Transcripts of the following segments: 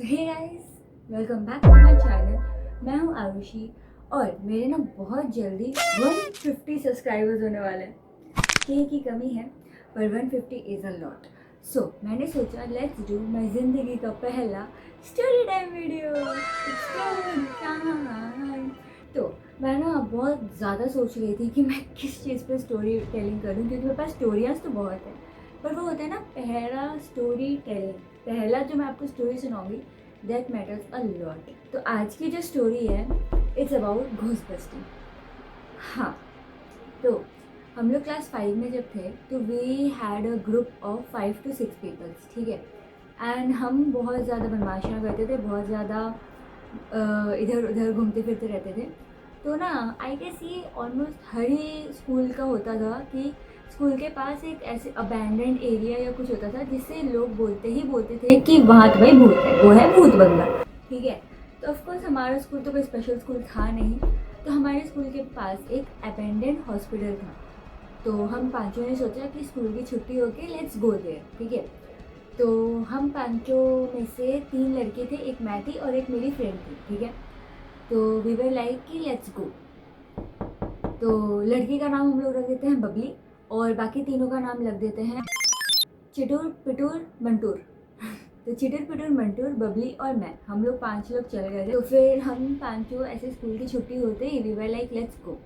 So hey guys, welcome back to my channel. मैं हूँ आरुषि और मेरे ना बहुत जल्दी 150 सब्सक्राइबर्स होने वाले हैं। की कमी है पर 150 इज़ अ लॉट। सो मैंने सोचा लेट्स डू मैं ज़िंदगी का पहला स्टोरी टाइम वीडियो। तो मैं ना बहुत ज़्यादा सोच रही थी कि मैं किस चीज़ पे स्टोरी टेलिंग करूँ, क्योंकि मेरे पास स्टोरियाँ तो बहुत हैं, पर वो होता है ना पहला स्टोरी टेलिंग, पहला जो मैं आपको स्टोरी सुनाऊंगी, दैट मैटर्स अ लॉट। तो आज की जो स्टोरी है इट्स अबाउट घोस्ट बस्टिंग। हाँ, तो हम लोग क्लास 5 में जब थे तो we had a group of 5 to 6 peoples, ठीक है। एंड हम बहुत ज़्यादा बदमाशियाँ करते थे, बहुत ज़्यादा इधर उधर घूमते फिरते रहते थे। तो ना आई गेस ये ऑलमोस्ट हर ही स्कूल का होता था कि स्कूल के पास एक ऐसे अबैंडेंड एरिया या कुछ होता था जिससे लोग बोलते थे कि वहाँ तो भाई भूत है, वो है भूत बंगला, ठीक है। तो ऑफकोर्स हमारा स्कूल तो कोई स्पेशल स्कूल था नहीं, तो हमारे स्कूल के पास एक अबैंडेंड हॉस्पिटल था। तो हम पांचों ने सोचा कि स्कूल की छुट्टी होके लेट्स गो देयर, ठीक है। तो हम पांचों में से 3 लड़के थे, एक मैं थी और एक मेरी फ्रेंड थी, ठीक है। तो वी वर लाइक कि लेट्स गो। तो लड़की का नाम हम लोग रख देते हैं बबली और बाकी तीनों का नाम रख देते हैं चिटूर पिटूर मंटूर। तो चिटूर पिटूर मंटूर बबली और मैं, हम लोग 5 लोग चल गए थे। तो फिर हम पांचों ऐसे स्कूल की छुट्टी होते ही we were like let's go.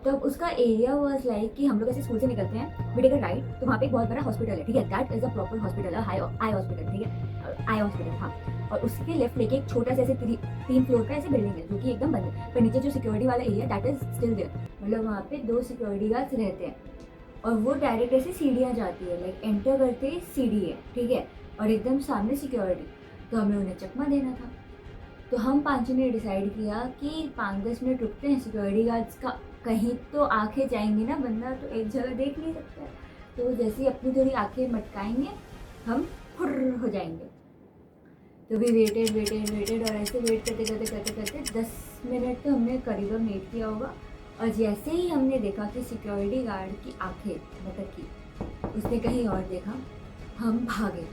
तो अब उसका एरिया वाज लाइक कि हम लोग ऐसे स्कूल से निकलते हैं, वी टेक अ राइट, तो वहाँ पे एक बहुत बड़ा हॉस्पिटल है, ठीक है। That is a proper hospital, eye hospital, ठीक है, आई हॉस्पिटल, हाँ। और उसके लेफ्ट लेके एक छोटा सा ऐसे 3 फ्लोर का ऐसे बिल्डिंग है जो कि एकदम बंद है, पर नीचे जो सिक्योरिटी वाला area that is still there. मतलब वहाँ पे 2 सिक्योरिटी गार्ड्स रहते हैं और वो डायरेक्ट ऐसे सीढ़ियाँ जाती है, लाइक एंटर करते ही सीढ़ी है, ठीक है, और एकदम सामने सिक्योरिटी। तो हमें उन्हें चकमा देना था। तो हम पांचों ने डिसाइड किया कि 5-10 मिनट रुकते हैं, सिक्योरिटी गार्ड्स का कहीं तो आंखें जाएंगी ना, बंदा तो एक जगह देख नहीं सकता है। तो जैसे ही अपनी थोड़ी आंखें मटकाएंगे हम फुर्र हो जाएंगे। तो भी वेटेड और ऐसे वेट करते करते करते करते 10 मिनट तो हमने करीबन वेट किया होगा। और जैसे ही हमने देखा कि सिक्योरिटी गार्ड की आंखें मटकी, उसने कहीं और देखा, हम भागे,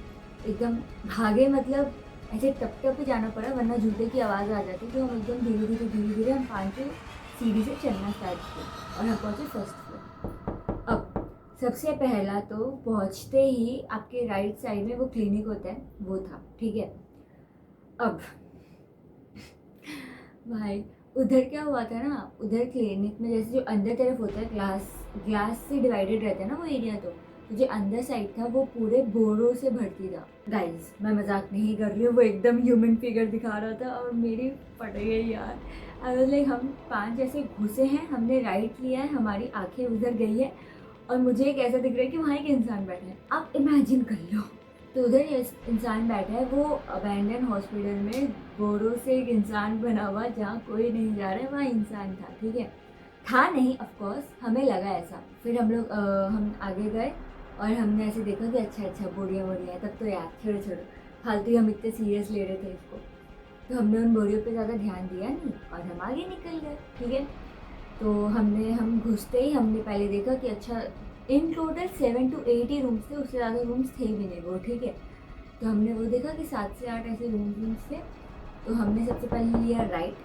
एकदम भागे, मतलब ऐसे टप टप जाना पड़ा वरना जूते की आवाज़ आ जाती। तो हम एकदम धीरे धीरे हम पांचों सीढ़ी से चलना स्टार्ट किया और हम पहुँचे फर्स्ट फ्लोर। अब सबसे पहला तो पहुँचते ही आपके राइट साइड में वो क्लिनिक होता है, वो था, ठीक है। अब भाई उधर क्या हुआ था ना, उधर क्लिनिक में जैसे जो अंदर तरफ होता है, ग्लास से डिवाइडेड रहता है ना वो एरिया, तो जो अंदर साइड था वो पूरे बोरों से भर्ती था। गाइस मैं मजाक नहीं कर रही हूँ, वो एकदम ह्यूमन फिगर दिखा रहा था और मेरी फट गई यार। आई वाज लाइक हम 5 ऐसे घुसे हैं, हमने राइट लिया है, हमारी आंखें उधर गई है और मुझे एक ऐसा दिख रहा है कि वहाँ एक इंसान बैठा है। आप इमेजिन कर लो। तो उधर ये इंसान बैठा है, वो अबैंडन हॉस्पिटल में बोरों से एक इंसान बना हुआ, जहाँ कोई नहीं जा रहा है वहाँ इंसान था, ठीक है। था नहीं, ऑफ कोर्स हमें लगा ऐसा। फिर हम लोग हम आगे गए और हमने ऐसे देखा कि अच्छा बोरियाँ है, तब तो यार छोड़ो फालतू ही हम इतने सीरियस ले रहे थे इसको। तो हमने उन बोरियों पे ज़्यादा ध्यान दिया नहीं और हम आगे निकल गए, ठीक है। तो हम घुसते ही हमने पहले देखा कि अच्छा in total 7 to 8 he rooms थे, उससे ज़्यादा रूम्स थे भी नहीं वो, ठीक है। तो हमने वो देखा कि 7 से 8 ऐसे रूम्स थे। तो हमने सबसे पहले लिया राइट।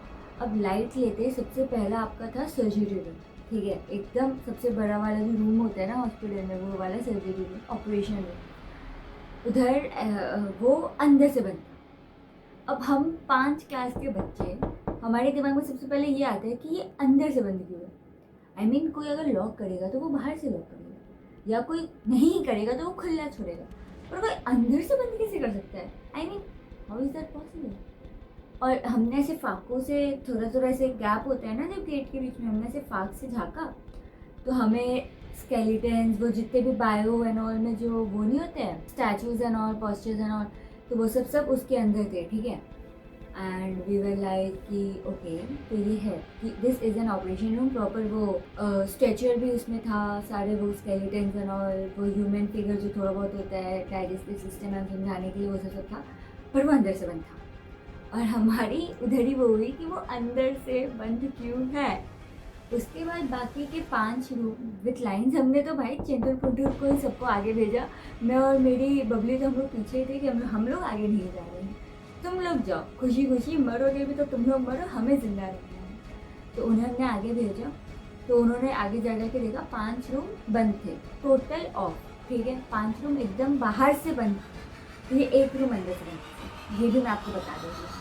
अब लाइट लेते सबसे पहला आपका था सर्जरी रूम, ठीक है, एकदम सबसे बड़ा वाला जो रूम होता है ना हॉस्पिटल में, वो वाला सर्जरी रूम, ऑपरेशन रूम। उधर वो अंदर से बंद था। अब हम 5 क्लास के बच्चे, हमारे दिमाग में सबसे पहले ये आता है कि ये अंदर से बंद क्यों है। आई मीन कोई अगर लॉक करेगा तो वो बाहर से लॉक करेगा, या कोई नहीं करेगा तो वो खुला छोड़ेगा, पर कोई अंदर से बंद कैसे कर सकता है। I mean how is that possible. और हमने ऐसे फाकों से थोड़ा ऐसे गैप होता है ना जब गेट के बीच में, हमने ऐसे फाक से झाँका तो हमें स्केलेटन्स, वो जितने भी बायो एंड ऑल में जो वो नहीं होते हैं statues and all, postures and all, तो वो सब उसके अंदर थे, ठीक है। एंड वी वर लाइक कि ओके, तो ये है कि this is an operation room proper. वो स्ट्रेचर भी उसमें था, सारे वो स्केलेटन्स एंड ऑल, वो ह्यूमन फिगर जो थोड़ा बहुत होता है डाइजेस्टिव सिस्टम में समझाने के लिए, वो सब था, पर वो अंदर से बंद था। और हमारी उधर ही वो हुई कि वो अंदर से बंद क्यों है। उसके बाद बाकी के 5 रूम विथ लाइन्स, हमने तो भाई चिंटूर पुंटूर को ही सबको आगे भेजा, मैं और मेरी बबली तो हम लोग पीछे थे कि हम लोग आगे नहीं जा रहे हैं। तुम लोग जाओ, खुशी खुशी मरोगे भी तो तुम लोग मरो, हमें जिंदा रखना है। तो उन्हें हमने आगे भेजा। तो उन्होंने आगे जा के देखा 5 रूम बंद थे, टोटल ऑफ। ठीक है, 5 रूम एकदम बाहर से बंद, ये 1 रूम अंदर से बंद था। ये भी मैं आपको बता दूँगी।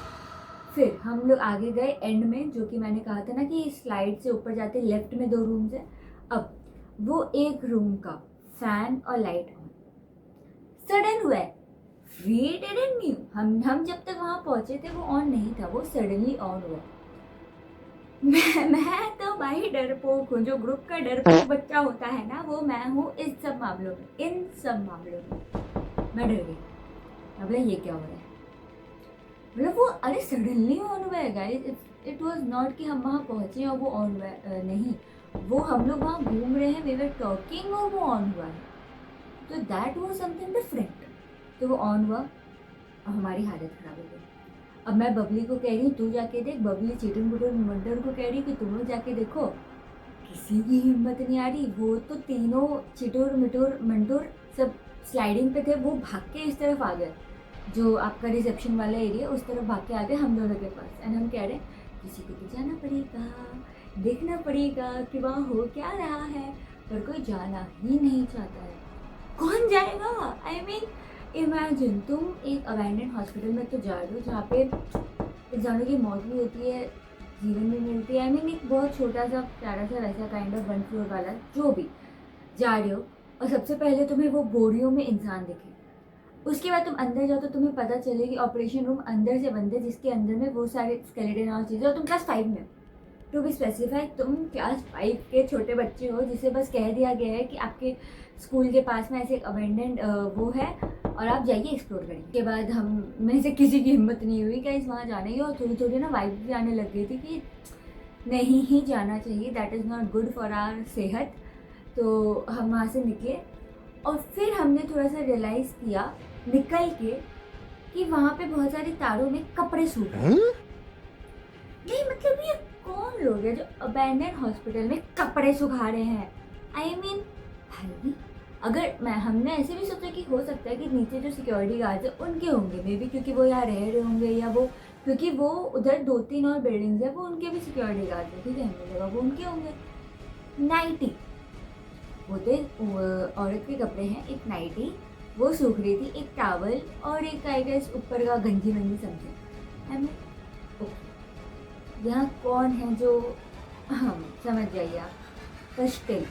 फिर हम लोग आगे गए एंड में, जो कि मैंने कहा था ना कि स्लाइड से ऊपर जाते लेफ्ट में 2 रूम्स है। अब वो 1 रूम का फैन और लाइट ऑन सडन हुआ है। वी डिडंट न्यू, हम जब तक वहाँ पहुँचे थे वो ऑन नहीं था, वो सडनली ऑन हुआ। मैं तो भाई डरपोक हूँ, जो ग्रुप का डरपोक बच्चा होता है ना, वो मैं हूँ इस सब मामलों में, इन सब मामलों में मैं डर गई। अब ये क्या हो रहा है, मतलब वो अरे सडनली ऑन हुआ है गाइस। इट वाज नॉट कि हम वहाँ पहुँचे और वो ऑन हुआ है, नहीं, वो हम लोग वहाँ घूम रहे हैं, वी वर टॉकिंग और वो ऑन हुआ है। तो दैट वाज समथिंग डिफरेंट। तो वो ऑन हुआ और हमारी हालत खराब हो गई। अब मैं बबली को कह रही हूँ तू जाके देख, बबली चिटुर मुटुर मंडर को कह रही कि तुम लोग जाके देखो, किसी की हिम्मत नहीं आ रही। वो तो तीनों चिटुर मिटुर मंडुर सब स्लाइडिंग पे थे, वो भाग के इस तरफ आ गए, जो आपका रिसेप्शन वाला एरिया, उस तरफ भाग के आ गए हम दोनों के पास। एंड हम कह रहे किसी को तो जाना पड़ेगा, देखना पड़ेगा कि वहाँ हो क्या रहा है, पर कोई जाना ही नहीं चाहता है। कौन जाएगा? आई मीन इमेजिन तुम एक अबैंडन हॉस्पिटल में तो जा रहे हो, जहाँ पे इंसानों की मौत भी होती है, जीवन भी मिलती है। आई मीन एक बहुत छोटा सा प्यारा सा वैसा काइंड ऑफ 1 फ्लोर वाला जो भी जा रहे हो, और सबसे पहले तुम्हें वो बोरियों में इंसान दिखे। उसके बाद तुम अंदर जाओ तो तुम्हें पता चले कि ऑपरेशन रूम अंदर से बंद है, जिसके अंदर में वो सारे स्केलेटन और चीज़ें, और तुम क्लास 5 में, टू बी स्पेसिफाइड तुम क्लास 5 के छोटे बच्चे हो, जिसे बस कह दिया गया है कि आपके स्कूल के पास में ऐसे एक अबेंडेंड वो है और आप जाइए एक्सप्लोर करिए। के बाद हम में से किसी की हिम्मत नहीं हुई गाइस वहाँ जाने की, और थोड़ी थोड़ी ना वाइब भी आने लग गई थी कि नहीं ही जाना चाहिए, that is not good for our सेहत। तो हम वहाँ से निकले और फिर हमने थोड़ा सा रियलाइज़ किया निकल के कि वहाँ पे बहुत सारे तारों में कपड़े सूख रहे हैं। नहीं मतलब ये कौन लोग हैं जो अबैंडन हॉस्पिटल में कपड़े सुखा रहे हैं? आई मीन भाई, अगर हमने ऐसे भी सोचा कि हो सकता है कि नीचे जो सिक्योरिटी गार्ड्स है उनके होंगे मे बी, क्योंकि वो यहाँ रह रहे होंगे, या वो क्योंकि वो उधर 2-3 और बिल्डिंग्स है, वो उनके भी सिक्योरिटी गार्ड्स है, ठीक है, हमने लगा वो उनके होंगे। नाइटी, वो तो औरत के कपड़े हैं, एक नाइटी वो सूख रही थी, एक टावल और एक आई गेस ऊपर का गंजी वंजी समथिंग। आई मीन ओके, यहाँ कौन है जो हम समझ जाइए आप, कश्तिल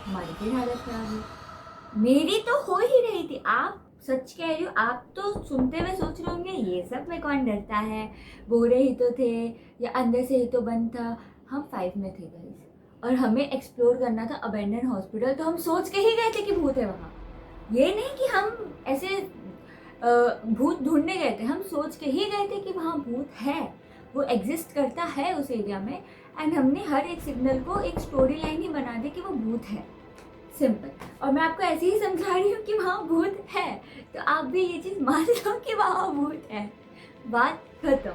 हमारी फिर हालत खराब हुई। मेरी तो हो ही रही थी, आप सच कह रही हो, आप तो सुनते हुए सोच रहे होंगे ये सब में कौन डरता है, बोरे ही तो थे या अंदर से ही तो बंद था। हम 5 में थे गाइस और हमें एक्सप्लोर करना था अबैंडन हॉस्पिटल, तो हम सोच के ही गए थे कि भूत है वहाँ। ये नहीं कि हम ऐसे भूत ढूंढने गए थे, हम सोच के ही गए थे कि वहाँ भूत है, वो एग्जिस्ट करता है उस एरिया में। एंड हमने हर एक सिग्नल को एक स्टोरी लाइन ही बना दी कि वो भूत है, सिंपल। और मैं आपको ऐसे ही समझा रही हूँ कि वहाँ भूत है, तो आप भी ये चीज़ मान लो कि वहाँ भूत है, बात खत्म।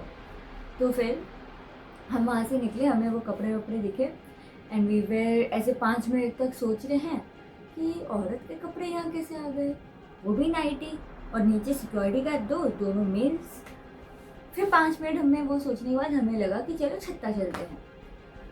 तो फिर हम वहाँ से निकले, हमें वो कपड़े वपड़े दिखे एंड वी वेर ऐसे 5 मिनट तक सोच रहे हैं कि औरत के कपड़े यहाँ कैसे आ गए, वो भी नाइटी, और नीचे सिक्योरिटी गार्ड दोनों मेल्स। फिर 5 मिनट हमने वो सोचने के बाद हमें लगा कि चलो छत्ता चलते हैं,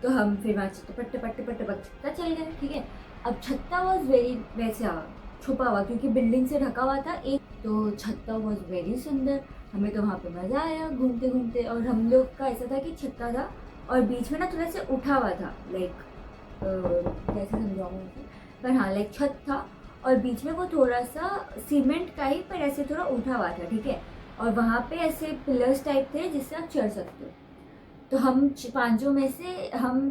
तो हम फिर वहाँ टपट टपट टपट टपट छत्ता चल गए, ठीक है। अब छत्ता वॉज वेरी वैसा छुपा हुआ, क्योंकि बिल्डिंग से ढका हुआ था एक, तो छत्ता वॉज वेरी सुंदर, हमें तो वहाँ पे मज़ा आया घूमते घूमते। और हम लोग का ऐसा था कि छत्ता था और बीच में ना थोड़ा सा उठा हुआ था, लाइक कैसे समझाऊँ उसे, पर हाँ लाइक छत था और बीच में वो थोड़ा सा सीमेंट का ही पर ऐसे थोड़ा उठा हुआ था, ठीक है। और वहाँ पे ऐसे पिलर्स टाइप थे जिससे आप चढ़ सकते हो। तो हम 5 में से हम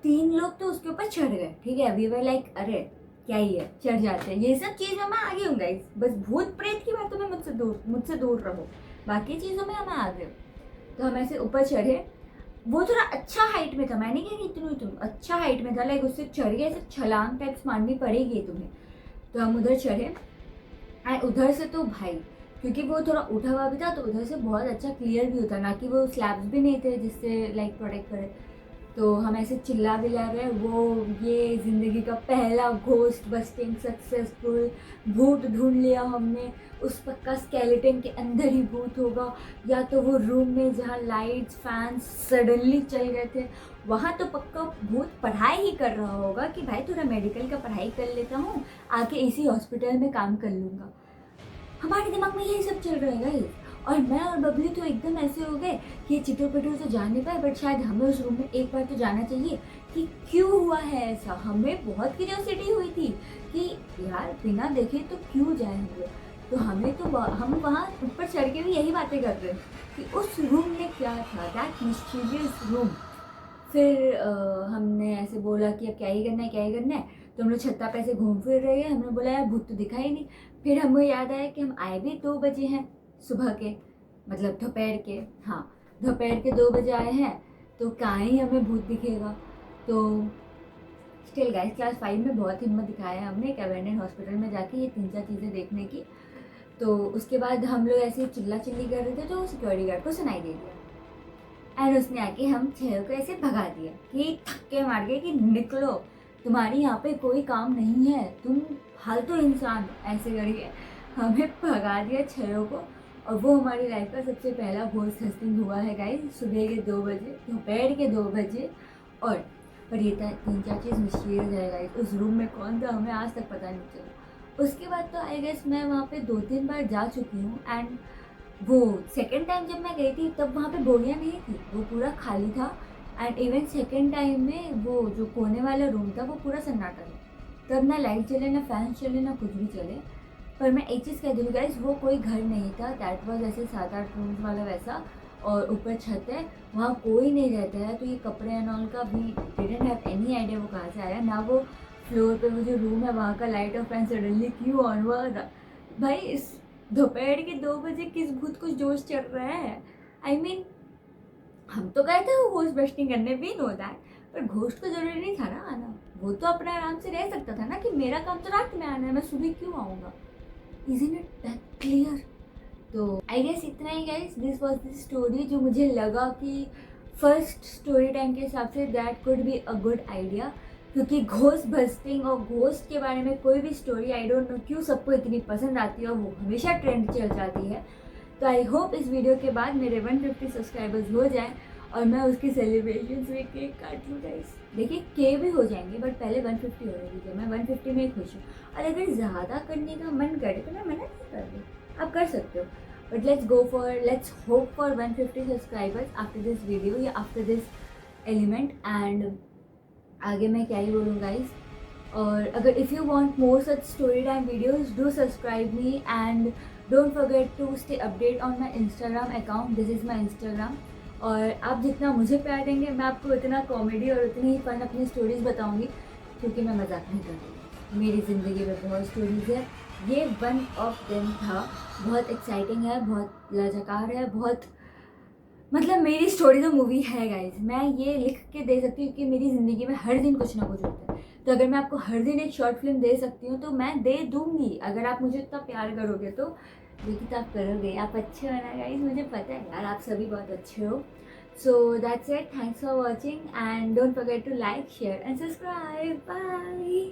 3 लोग तो उसके ऊपर चढ़ गए, ठीक है। वी वर लाइक अरे क्या ही है, चढ़ जाते हैं, ये सब चीज़ों में आगे हूँ गाइस, बस भूत प्रेत की बातों में मुझसे दूर रहो, बाकी चीज़ों में हम आगे। तो हम ऐसे ऊपर चढ़े, वो थोड़ा अच्छा हाइट में था, मैंने क्या इतना अच्छा हाइट में था, लाइक उससे चढ़ गए, ऐसे छलांग टाइप्स मारनी पड़ेगी तुम्हें। तो हम उधर चढ़े एंड उधर से तो भाई, क्योंकि वो थोड़ा उठा हुआ भी था, तो उधर से बहुत अच्छा क्लियर भी होता, ना कि वो स्लैब्स भी नहीं थे जिससे लाइक प्रोटेक्ट करे। तो हम ऐसे चिल्ला भी ला रहे हैं वो ये ज़िंदगी का पहला घोस्ट बस्टिंग सक्सेसफुल, भूत ढूंढ लिया हमने, उस पक्का स्केलेटन के अंदर ही भूत होगा, या तो वो रूम में जहाँ लाइट्स फैंस सडनली चल गए थे वहाँ तो पक्का भूत पढ़ाई ही कर रहा होगा कि भाई थोड़ा मेडिकल का पढ़ाई कर लेता हूँ, आके इसी हॉस्पिटल में काम कर लूँगा। हमारे दिमाग में यही सब चल रहा है गाइस। और मैं और बबली तो एकदम ऐसे हो गए कि चिटो पिटो तो जा नहीं पाए, बट शायद हमें उस रूम में एक बार तो जाना चाहिए कि क्यों हुआ है ऐसा। हमें बहुत क्यूरियोसिटी हुई थी कि यार बिना देखे तो क्यों जाए हम लोग। तो हमें तो हम वहाँ ऊपर चढ़ के भी यही बातें कर रहे हैं कि उस रूम में क्या था, दैट मिस्टीरियस रूम। फिर हमने ऐसे बोला कि अब क्या ही करना है क्या ही करना है, तो हम लोग छत्ता पे ऐसे घूम फिर रहे हैं। हमने बोला यार भूत तो दिखाई नहीं। फिर हमें याद आया कि हम आए भी 2 बजे हैं सुबह के, मतलब दोपहर के, हाँ दोपहर के 2 बजे आए हैं, तो कहाँ ही हमें भूत दिखेगा। तो स्टिल गाइस क्लास 5 में बहुत हिम्मत दिखाया है हमने एक अबैंडन हॉस्पिटल में जाके ये 3-4 चीज़ें देखने की। तो उसके बाद हम लोग ऐसे चिल्ला चिल्ली कर रहे थे तो सिक्योरिटी गार्ड को सुनाई दे दिया एंड उसने आके हम 6 को ऐसे भगा दिया कि थक्के मार के कि निकलो, तुम्हारी यहाँ पे कोई काम नहीं है, तुम फालतू इंसान, ऐसे करके हमें भगा दिया 6 को। और वो हमारी लाइफ का सबसे पहला घोस्ट हस्टिंग हुआ है गाइस, सुबह के 2 बजे, दोपहर के 2 बजे। और पर ये 3-4 चीज़ मिस्टीरियस है गाइस, उस रूम में कौन था हमें आज तक पता नहीं चला। उसके बाद तो आई गेस मैं वहाँ पे 2-3 बार जा चुकी हूँ एंड वो सेकेंड टाइम जब मैं गई थी तब वहाँ पे बोरियाँ नहीं थी, वो पूरा खाली था। एंड इवन सेकेंड टाइम में वो जो कोने वाला रूम था वो पूरा सन्नाटा था, तब ना लाइट चले ना फैन चले ना कुछ भी चले। पर मैं एक चीज़ कह दूँ गाइस, वो कोई घर नहीं था, दैट वाज ऐसे 7-8 रूम्स वाला वैसा, और ऊपर छत है, वहाँ कोई नहीं रहता है। तो ये कपड़े एंड ऑल का भी डिडंट हैव एनी आइडिया वो कहाँ से आया, ना वो फ्लोर पे वो जो रूम है वहाँ का लाइट और फैन सडनली क्यों ऑन हुआ था। भाई इस दोपहर के 2 बजे किस भूत को जोश चढ़ रहा है। आई मीन हम तो गए थे वो घोस्ट बस्टिंग करने, भी नो दैट, पर घोस्ट को जरूरी नहीं था ना आना, वो तो अपना आराम से रह सकता था ना कि मेरा काम तो रात में आना है, मैं सुबह क्यों आऊँगा। Isn't it that clear. तो आई गेस इतना ही guys, this was the story जो मुझे लगा कि फर्स्ट स्टोरी टाइम के हिसाब say that could be a good idea, क्योंकि घोस्ट बस्टिंग और घोस्ट के बारे में कोई भी स्टोरी आई डोंट नो क्यों सबको इतनी पसंद आती है और वो हमेशा ट्रेंड चल जाती है। तो आई होप इस वीडियो के बाद मेरे 150 सब्सक्राइबर्स हो जाएं और मैं उसकी सेलिब्रेशंस में केक काट लूँ गाइस। देखिए के भी हो जाएंगे बट पहले 150 होने दीजिए, मैं 150 में ही खुश हूँ। और अगर ज़्यादा करने का मन करे तो मैं मना नहीं कर रही, आप कर सकते हो, but let's hope for 150 subscribers after this video या आफ्टर दिस एलिमेंट। एंड आगे मैं क्या ही बोलूँ गाइस। और अगर if you want more such story time videos do subscribe me and don't forget to stay update on my Instagram account, this is my Instagram. और आप जितना मुझे प्यार देंगे मैं आपको उतना कॉमेडी और उतनी ही फन अपनी स्टोरीज़ बताऊँगी, क्योंकि मैं मजाक नहीं कर रही, मेरी ज़िंदगी में बहुत स्टोरीज़ है, ये वन ऑफ देम था। बहुत एक्साइटिंग है, बहुत लाजकार है, बहुत मतलब मेरी स्टोरी तो मूवी है गाइज, मैं ये लिख के दे सकती हूँ कि मेरी ज़िंदगी में हर दिन कुछ ना कुछ होता है। तो अगर मैं आपको हर दिन एक शॉर्ट फिल्म दे सकती हूँ तो मैं दे दूँगी, अगर आप मुझे इतना प्यार करोगे तो। लेकिन तो आप करोगे, आप अच्छे हो ना गाइज, मुझे पता है यार आप सभी बहुत अच्छे हो। So that's it, thanks for watching and don't forget to like share and subscribe, bye.